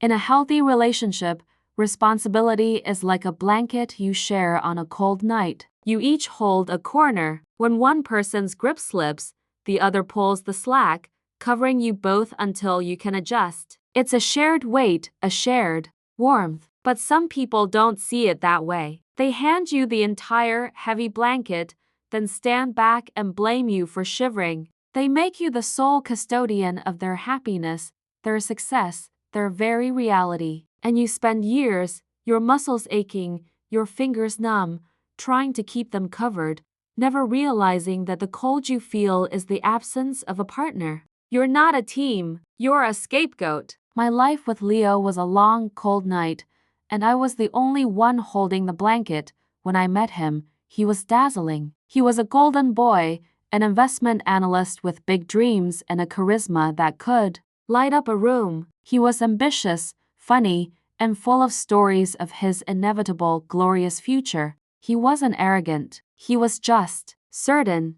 In a healthy relationship, responsibility is like a blanket you share on a cold night. You each hold a corner. When one person's grip slips, the other pulls the slack, covering you both until you can adjust. It's a shared weight, a shared warmth. But some people don't see it that way. They hand you the entire heavy blanket, then stand back and blame you for shivering. They make you the sole custodian of their happiness, their success, their very reality. And you spend years, your muscles aching, your fingers numb, trying to keep them covered, never realizing that the cold you feel is the absence of a partner. You're not a team, you're a scapegoat. My life with Leo was a long, cold night, and I was the only one holding the blanket. When I met him, he was dazzling. He was a golden boy, an investment analyst with big dreams and a charisma that could light up a room. He was ambitious, funny, and full of stories of his inevitable, glorious future. He wasn't arrogant. He was just certain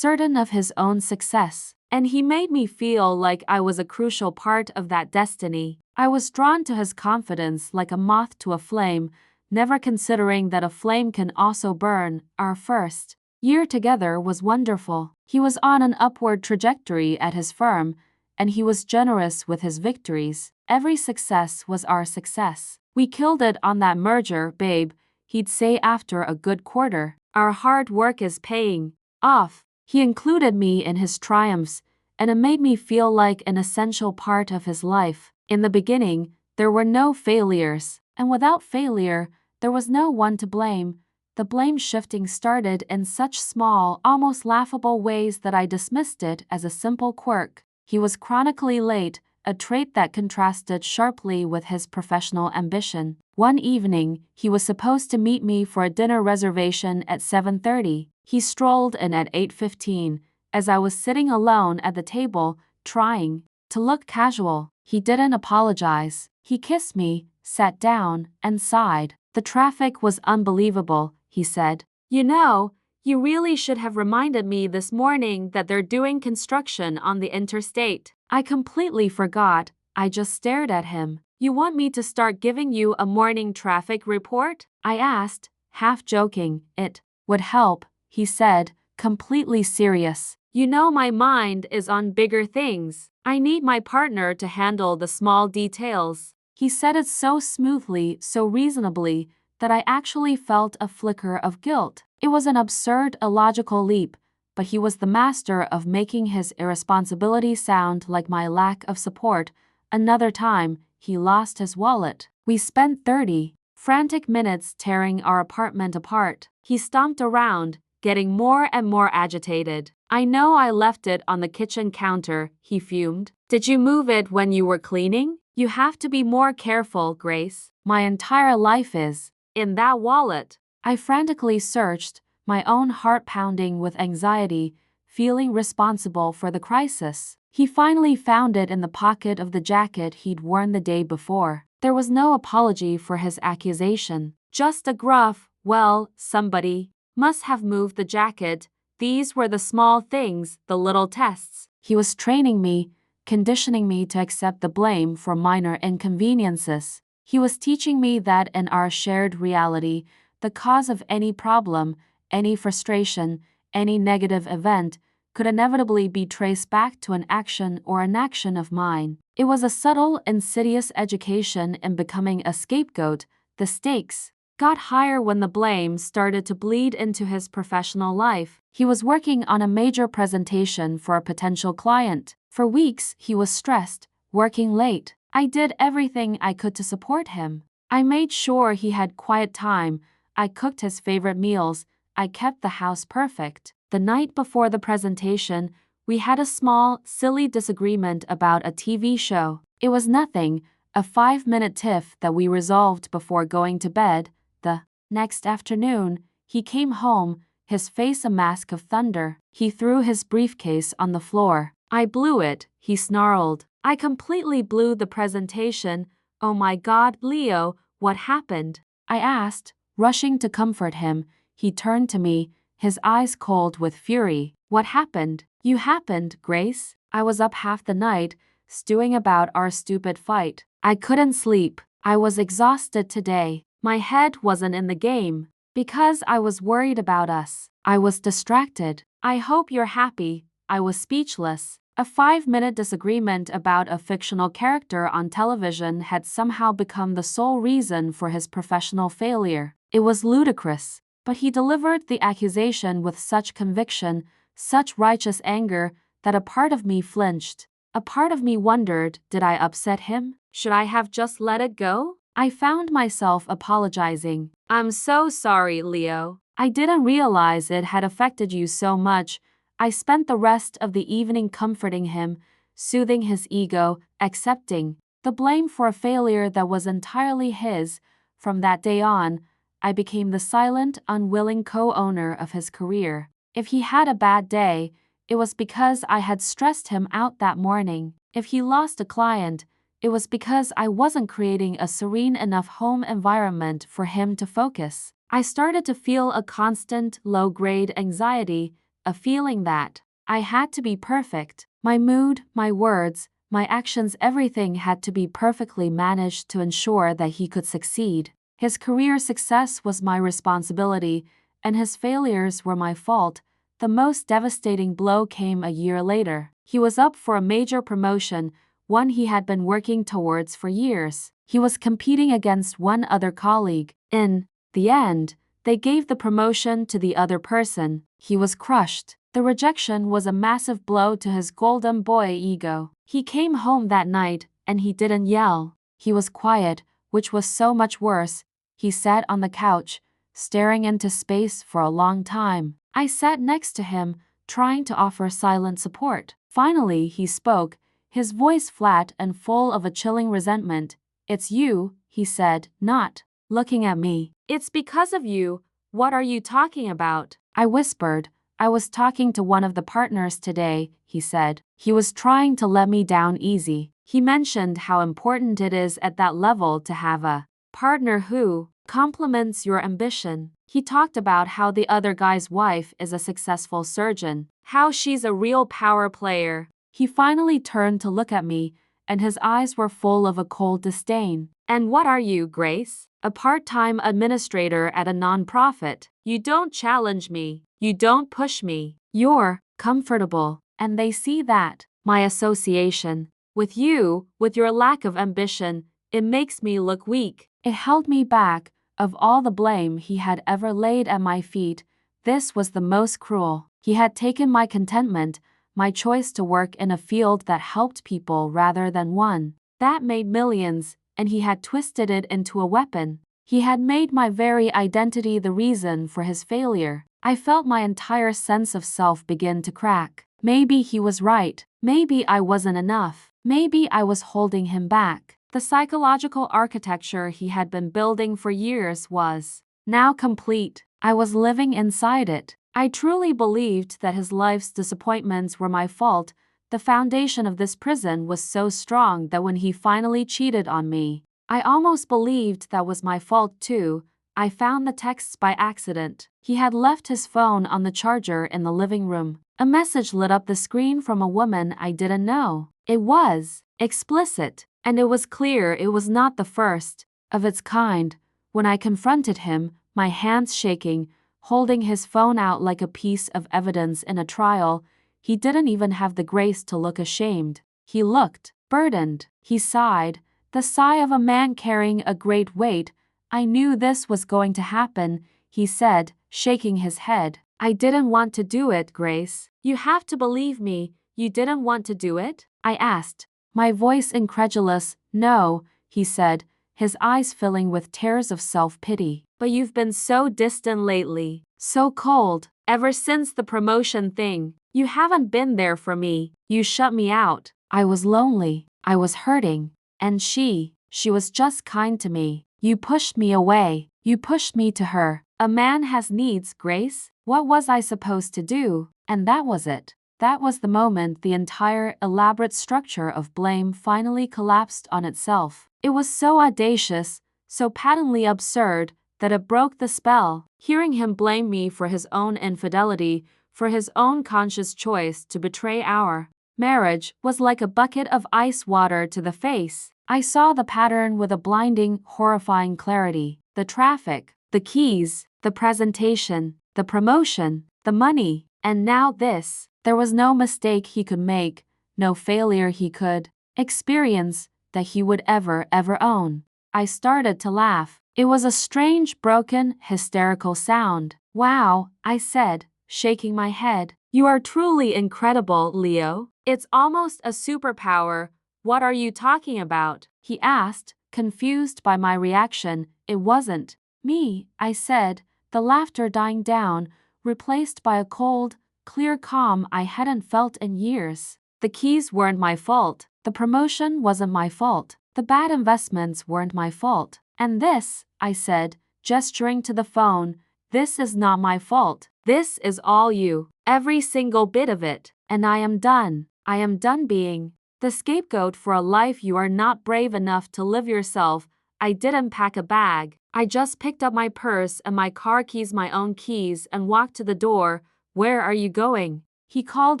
of his own success. And he made me feel like I was a crucial part of that destiny. I was drawn to his confidence like a moth to a flame, never considering that a flame can also burn. Our first year together was wonderful. He was on an upward trajectory at his firm, and he was generous with his victories. Every success was our success. We killed it on that merger, babe, he'd say after a good quarter. Our hard work is paying off. He included me in his triumphs, and it made me feel like an essential part of his life. In the beginning, there were no failures, and without failure, there was no one to blame. The blame shifting started in such small, almost laughable ways that I dismissed it as a simple quirk. He was chronically late, a trait that contrasted sharply with his professional ambition. One evening, he was supposed to meet me for a dinner reservation at 7:30. He strolled in at 8:15, as I was sitting alone at the table, trying to look casual. He didn't apologize. He kissed me, sat down, and sighed. The traffic was unbelievable, he said. You know, you really should have reminded me this morning that they're doing construction on the interstate. I completely forgot. I just stared at him. You want me to start giving you a morning traffic report? I asked, half joking. It would help, he said, completely serious. You know my mind is on bigger things. I need my partner to handle the small details. He said it so smoothly, so reasonably, that I actually felt a flicker of guilt. It was an absurd, illogical leap, but he was the master of making his irresponsibility sound like my lack of support. Another time, he lost his wallet. We spent 30 frantic minutes tearing our apartment apart. He stomped around, getting more and more agitated. I know I left it on the kitchen counter, he fumed. Did you move it when you were cleaning? You have to be more careful, Grace. My entire life is in that wallet. I frantically searched, my own heart pounding with anxiety, feeling responsible for the crisis. He finally found it in the pocket of the jacket he'd worn the day before. There was no apology for his accusation, just a gruff, well, somebody must have moved the jacket. These were the small things, the little tests. He was training me, conditioning me to accept the blame for minor inconveniences. He was teaching me that in our shared reality, the cause of any problem, any frustration, any negative event, could inevitably be traced back to an action or inaction of mine. It was a subtle, insidious education in becoming a scapegoat. The stakes got higher when the blame started to bleed into his professional life. He was working on a major presentation for a potential client. For weeks, he was stressed, working late. I did everything I could to support him. I made sure he had quiet time. I cooked his favorite meals. I kept the house perfect. The night before the presentation, we had a small, silly disagreement about a TV show. It was nothing, a 5-minute tiff that we resolved before going to bed. The next afternoon, he came home, his face a mask of thunder. He threw his briefcase on the floor. I blew it, he snarled. I completely blew the presentation. Oh my God, Leo, what happened? I asked, rushing to comfort him. He turned to me, his eyes cold with fury. What happened? You happened, Grace. I was up half the night, stewing about our stupid fight. I couldn't sleep. I was exhausted today. My head wasn't in the game. Because I was worried about us. I was distracted. I hope you're happy. I was speechless. A 5-minute disagreement about a fictional character on television had somehow become the sole reason for his professional failure. It was ludicrous, but he delivered the accusation with such conviction, such righteous anger, that a part of me flinched. A part of me wondered, did I upset him? Should I have just let it go? I found myself apologizing. I'm so sorry, Leo. I didn't realize it had affected you so much. I spent the rest of the evening comforting him, soothing his ego, accepting the blame for a failure that was entirely his. From that day on, I became the silent, unwilling co-owner of his career. If he had a bad day, it was because I had stressed him out that morning. If he lost a client, it was because I wasn't creating a serene enough home environment for him to focus. I started to feel a constant, low-grade anxiety, a feeling that I had to be perfect. My mood, my words, my actions, everything had to be perfectly managed to ensure that he could succeed. His career success was my responsibility, and his failures were my fault. The most devastating blow came a year later. He was up for a major promotion, one he had been working towards for years. He was competing against one other colleague. In the end, they gave the promotion to the other person. He was crushed. The rejection was a massive blow to his golden boy ego. He came home that night, and he didn't yell. He was quiet, which was so much worse. He sat on the couch, staring into space for a long time. I sat next to him, trying to offer silent support. Finally, he spoke, his voice flat and full of a chilling resentment. It's you, he said, not looking at me. It's because of you. What are you talking about? I whispered. I was talking to one of the partners today, he said. He was trying to let me down easy. He mentioned how important it is at that level to have a partner who complements your ambition. He talked about how the other guy's wife is a successful surgeon, how she's a real power player. He finally turned to look at me, and his eyes were full of a cold disdain. And what are you, Grace? A part-time administrator at a non-profit. You don't challenge me. You don't push me. You're comfortable, and they see that. My association with you, with your lack of ambition, it makes me look weak. It held me back. Of all the blame he had ever laid at my feet, this was the most cruel. He had taken my contentment, my choice to work in a field that helped people rather than one that made millions, and he had twisted it into a weapon. He had made my very identity the reason for his failure. I felt my entire sense of self begin to crack. Maybe he was right. Maybe I wasn't enough. Maybe I was holding him back. The psychological architecture he had been building for years was now complete. I was living inside it. I truly believed that his life's disappointments were my fault. The foundation of this prison was so strong that when he finally cheated on me, I almost believed that was my fault too. I found the texts by accident. He had left his phone on the charger in the living room. A message lit up the screen from a woman I didn't know. It was explicit, and it was clear it was not the first of its kind. When I confronted him, my hands shaking, holding his phone out like a piece of evidence in a trial, he didn't even have the grace to look ashamed. He looked burdened. He sighed, the sigh of a man carrying a great weight. I knew this was going to happen, he said, shaking his head. I didn't want to do it, Grace. You have to believe me. You didn't want to do it? I asked, my voice incredulous. No, he said, his eyes filling with tears of self-pity. But you've been so distant lately, so cold. Ever since the promotion thing, you haven't been there for me. You shut me out. I was lonely. I was hurting. And she was just kind to me. You pushed me away. You pushed me to her. A man has needs, Grace. What was I supposed to do? And that was it. That was the moment the entire elaborate structure of blame finally collapsed on itself. It was so audacious, so patently absurd, that it broke the spell. Hearing him blame me for his own infidelity, for his own conscious choice to betray our Marriage was like a bucket of ice water to the face. I saw the pattern with a blinding, horrifying clarity. The traffic, the keys, the presentation, the promotion, the money, and now this. There was no mistake he could make, no failure he could experience that he would ever own. I started to laugh. It was a strange, broken, hysterical sound. Wow, I said, shaking my head. You are truly incredible, Leo. It's almost a superpower. What are you talking about? He asked, confused by my reaction. It wasn't me, I said, the laughter dying down, replaced by a cold, clear calm I hadn't felt in years. The keys weren't my fault. The promotion wasn't my fault. The bad investments weren't my fault. And this, I said, gesturing to the phone, this is not my fault. This is all you. Every single bit of it. And I am done. I am done being the scapegoat for a life you are not brave enough to live yourself. I didn't pack a bag. I just picked up my purse and my car keys, my own keys, and walked to the door. Where are you going? He called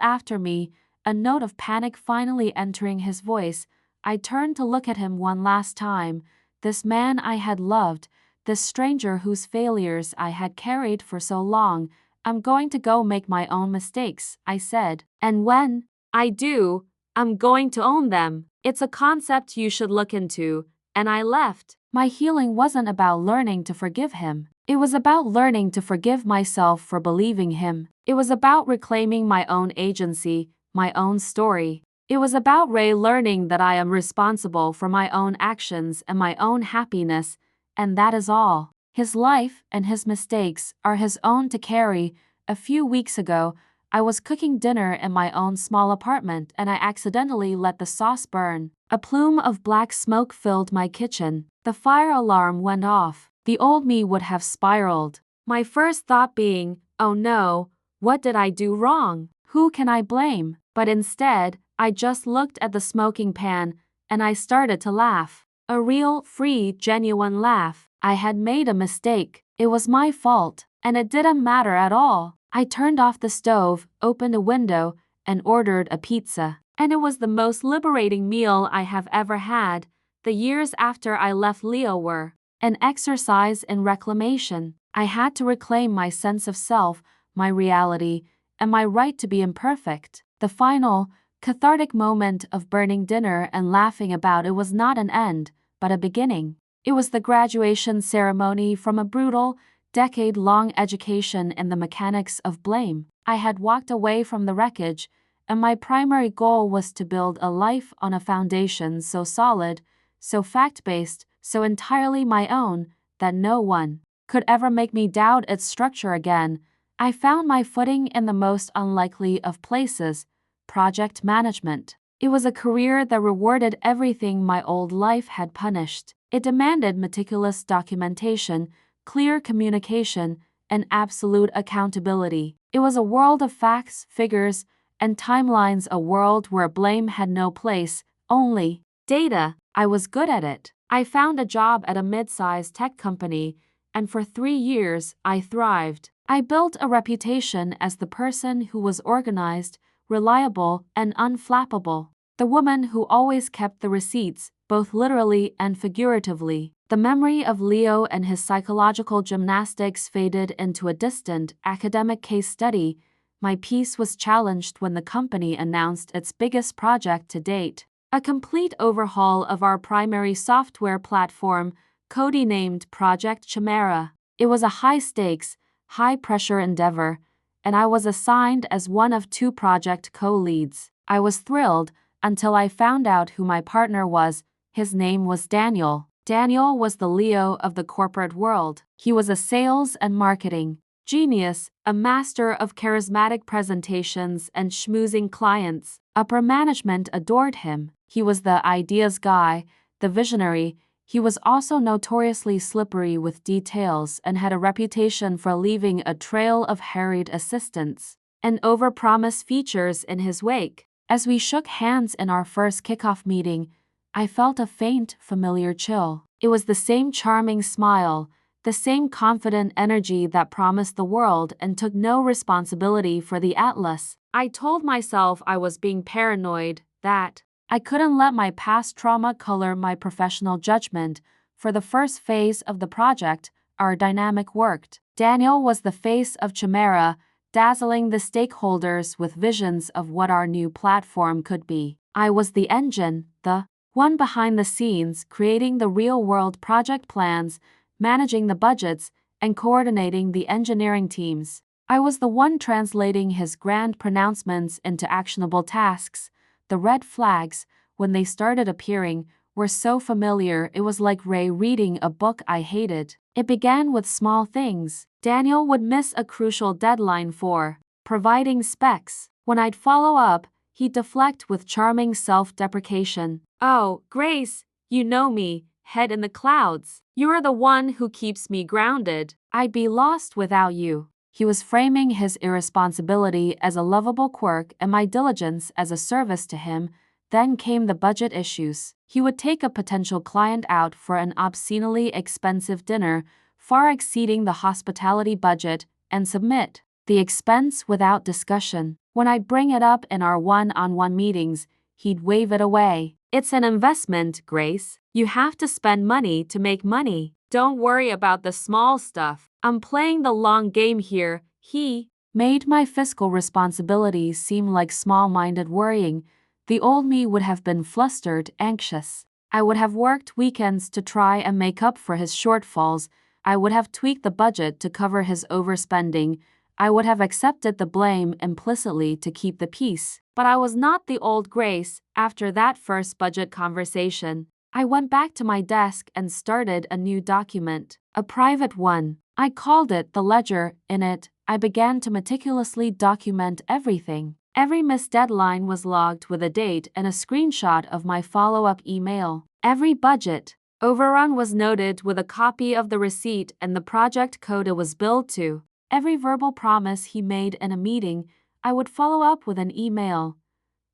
after me, a note of panic finally entering his voice. I turned to look at him one last time. This man I had loved, this stranger whose failures I had carried for so long. I'm going to go make my own mistakes, I said. And when I do, I'm going to own them. It's a concept you should look into. And I left. My healing wasn't about learning to forgive him. It was about learning to forgive myself for believing him. It was about reclaiming my own agency, my own story. It was about Ray learning that I am responsible for my own actions and my own happiness, and that is all. His life and his mistakes are his own to carry. A few weeks ago, I was cooking dinner in my own small apartment and I accidentally let the sauce burn. A plume of black smoke filled my kitchen. The fire alarm went off. The old me would have spiraled. My first thought being, oh no, what did I do wrong? Who can I blame? But instead, I just looked at the smoking pan and I started to laugh. A real, free, genuine laugh. I had made a mistake. It was my fault, and it didn't matter at all. I turned off the stove, opened a window, and ordered a pizza. And it was the most liberating meal I have ever had. The years after I left Leo were an exercise in reclamation. I had to reclaim my sense of self, my reality, and my right to be imperfect. The final, cathartic moment of burning dinner and laughing about it was not an end, but a beginning. It was the graduation ceremony from a brutal, decade-long education in the mechanics of blame. I had walked away from the wreckage, and my primary goal was to build a life on a foundation so solid, so fact-based, so entirely my own, that no one could ever make me doubt its structure again. I found my footing in the most unlikely of places, project management. It was a career that rewarded everything my old life had punished. It demanded meticulous documentation, clear communication, and absolute accountability. It was a world of facts, figures, and timelines, a world where blame had no place, only data. I was good at it. I found a job at a mid-sized tech company, and for 3 years I thrived. I built a reputation as the person who was organized, reliable, and unflappable. The woman who always kept the receipts, both literally and figuratively. The memory of Leo and his psychological gymnastics faded into a distant, academic case study. My peace was challenged when the company announced its biggest project to date. A complete overhaul of our primary software platform, codenamed Project Chimera. It was a high-stakes, high-pressure endeavor, and I was assigned as one of 2 project co-leads. I was thrilled until I found out who my partner was. His name was Daniel. Daniel was the Leo of the corporate world. He was a sales and marketing genius, a master of charismatic presentations and schmoozing clients. Upper management adored him. He was the ideas guy, the visionary. He was also notoriously slippery with details and had a reputation for leaving a trail of harried assistants and overpromised features in his wake. As we shook hands in our first kickoff meeting, I felt a faint, familiar chill. It was the same charming smile, the same confident energy that promised the world and took no responsibility for the atlas. I told myself I was being paranoid, that I couldn't let my past trauma color my professional judgment. For the first phase of the project, our dynamic worked. Daniel was the face of Chimera, dazzling the stakeholders with visions of what our new platform could be. I was the engine, the one behind the scenes, creating the real-world project plans, managing the budgets, and coordinating the engineering teams. I was the one translating his grand pronouncements into actionable tasks. The red flags, when they started appearing, were so familiar it was like Ray reading a book I hated. It began with small things. Daniel would miss a crucial deadline for providing specs. When I'd follow up, he'd deflect with charming self-deprecation. "Oh, Grace, you know me, head in the clouds. You're the one who keeps me grounded. I'd be lost without you." He was framing his irresponsibility as a lovable quirk and my diligence as a service to him. Then came the budget issues. He would take a potential client out for an obscenely expensive dinner, far exceeding the hospitality budget, and submit the expense without discussion. When I'd bring it up in our one-on-one meetings, he'd wave it away. "It's an investment, Grace. You have to spend money to make money. Don't worry about the small stuff. I'm playing the long game here." He made my fiscal responsibilities seem like small-minded worrying. The old me would have been flustered, anxious. I would have worked weekends to try and make up for his shortfalls. I would have tweaked the budget to cover his overspending. I would have accepted the blame implicitly to keep the peace. But I was not the old Grace. After that first budget conversation, I went back to my desk and started a new document, a private one. I called it the ledger. In it, I began to meticulously document everything. Every missed deadline was logged with a date and a screenshot of my follow-up email. Every budget overrun was noted with a copy of the receipt and the project code it was billed to. Every verbal promise he made in a meeting, I would follow up with an email.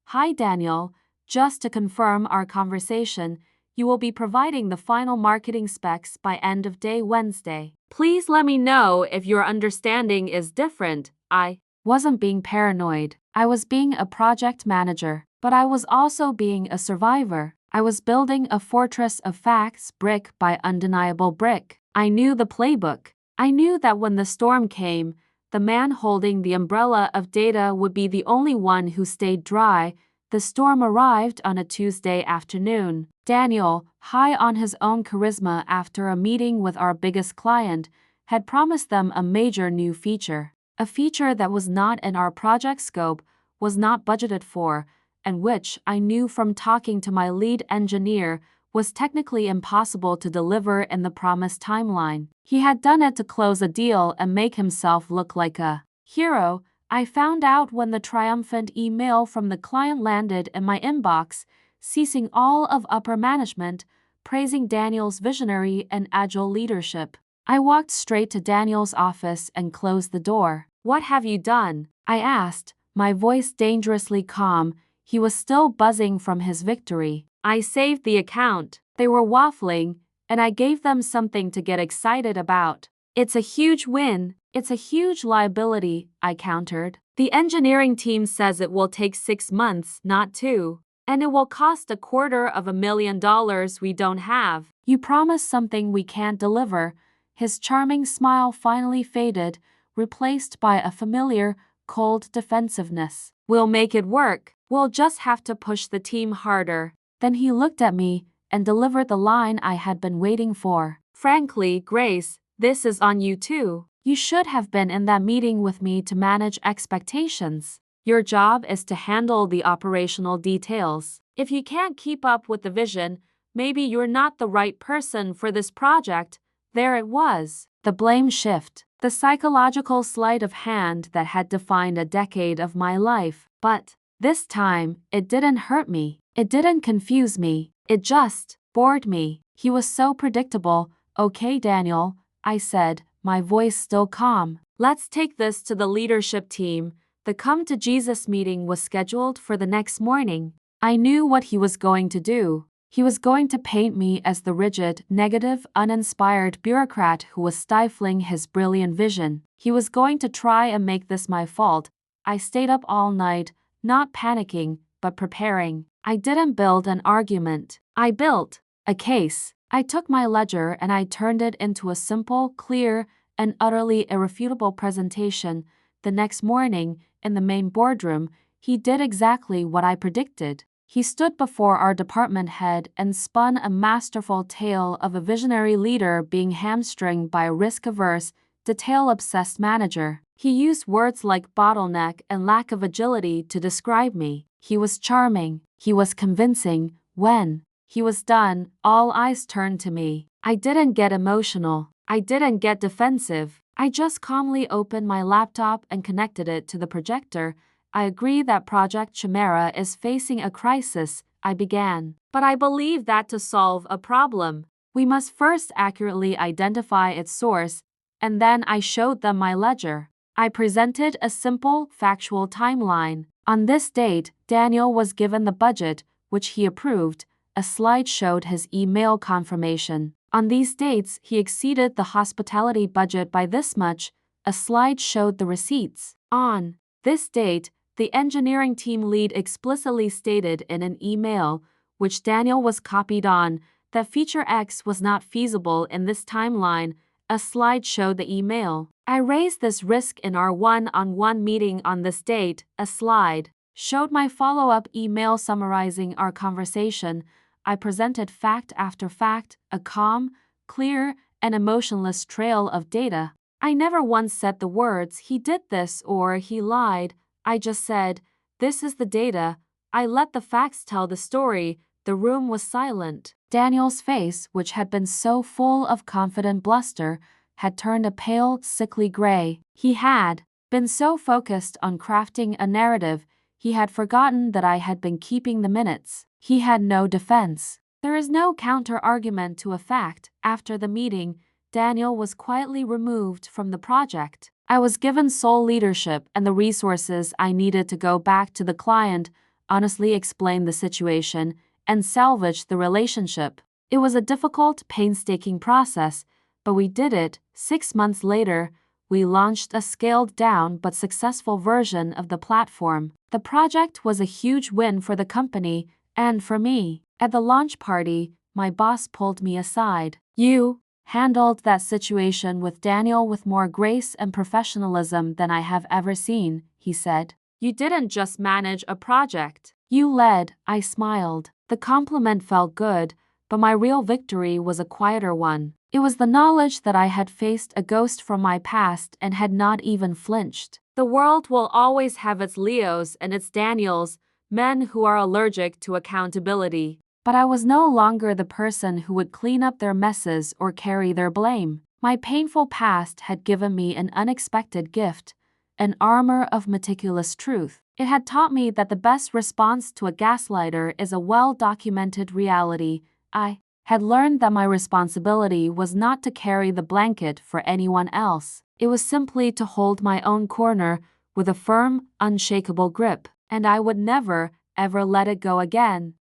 "Hi Daniel, just to confirm our conversation, you will be providing the final marketing specs by end of day Wednesday. Please let me know if your understanding is different." I wasn't being paranoid. I was being a project manager, but I was also being a survivor. I was building a fortress of facts, brick by undeniable brick. I knew the playbook. I knew that when the storm came, the man holding the umbrella of data would be the only one who stayed dry. The storm arrived on a Tuesday afternoon. Daniel, high on his own charisma after a meeting with our biggest client, had promised them a major new feature. A feature that was not in our project scope, was not budgeted for, and which I knew from talking to my lead engineer was technically impossible to deliver in the promised timeline. He had done it to close a deal and make himself look like a hero. I found out when the triumphant email from the client landed in my inbox, ceasing all of upper management, praising Daniel's visionary and agile leadership. I walked straight to Daniel's office and closed the door. "What have you done?" I asked, my voice dangerously calm. He was still buzzing from his victory. "I saved the account." They were waffling, and I gave them something to get excited about. "It's a huge win." "It's a huge liability," I countered. "The engineering team says it will take 6 months, not 2. And it will cost $250,000 we don't have." "You promised something we can't deliver." His charming smile finally faded, replaced by a familiar, cold defensiveness. "We'll make it work. We'll just have to push the team harder." Then he looked at me and delivered the line I had been waiting for. "Frankly, Grace, this is on you too. You should have been in that meeting with me to manage expectations. Your job is to handle the operational details. If you can't keep up with the vision, maybe you're not the right person for this project." There it was, the blame shift, the psychological sleight of hand that had defined a decade of my life. But this time, it didn't hurt me. It didn't confuse me. It just bored me. He was so predictable. "Okay, Daniel," I said, my voice still calm. "Let's take this to the leadership team." The come to Jesus meeting was scheduled for the next morning. I knew what he was going to do. He was going to paint me as the rigid, negative, uninspired bureaucrat who was stifling his brilliant vision. He was going to try and make this my fault, I stayed up all night, not panicking, but preparing. I didn't build an argument. I built a case. I took my ledger and I turned it into a simple, clear, and utterly irrefutable presentation. The next morning, in the main boardroom, he did exactly what I predicted. He stood before our department head and spun a masterful tale of a visionary leader being hamstringed by a risk-averse, detail-obsessed manager. He used words like bottleneck and lack of agility to describe me. He was charming. He was convincing. When he was done, all eyes turned to me. I didn't get emotional. I didn't get defensive. I just calmly opened my laptop and connected it to the projector. I agree that Project Chimera is facing a crisis, I began. But I believe that to solve a problem, we must first accurately identify its source, and then I showed them my ledger. I presented a simple, factual timeline. On this date, Daniel was given the budget, which he approved. A slide showed his email confirmation. On these dates, he exceeded the hospitality budget by this much. A slide showed the receipts. On this date, the engineering team lead explicitly stated in an email, which Daniel was copied on, that Feature X was not feasible in this timeline. A slide showed the email. I raised this risk in our one-on-one meeting on this date. A slide showed my follow-up email summarizing our conversation. I presented fact after fact, a calm, clear, and emotionless trail of data. I never once said the words, "he did this" or "he lied." I just said, "This is the data." I let the facts tell the story. The room was silent. Daniel's face, which had been so full of confident bluster, had turned a pale, sickly gray. He had been so focused on crafting a narrative, he had forgotten that I had been keeping the minutes. He had no defense. There is no counter-argument to a fact. After the meeting, Daniel was quietly removed from the project. I was given sole leadership and the resources I needed to go back to the client, honestly explain the situation, and salvage the relationship. It was a difficult, painstaking process, but we did it. 6 months later, we launched a scaled-down but successful version of the platform. The project was a huge win for the company and for me. At the launch party, my boss pulled me aside. "You handled that situation with Daniel with more grace and professionalism than I have ever seen," he said. "You didn't just manage a project. You led." I smiled. The compliment felt good, but my real victory was a quieter one. It was the knowledge that I had faced a ghost from my past and had not even flinched. The world will always have its Leos and its Daniels, men who are allergic to accountability. But I was no longer the person who would clean up their messes or carry their blame. My painful past had given me an unexpected gift, an armor of meticulous truth. It had taught me that the best response to a gaslighter is a well-documented reality. I had learned that my responsibility was not to carry the blanket for anyone else. It was simply to hold my own corner with a firm, unshakable grip, and I would never, ever let it go again.